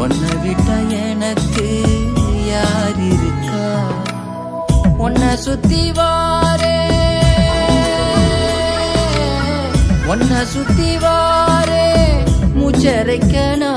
உன்னை விட்டா எனக்கு யார் இருக்கா? உன்னை சுத்தி வாரே, உன்னை சுத்தி வாரே, மூச்சரைக்க நான்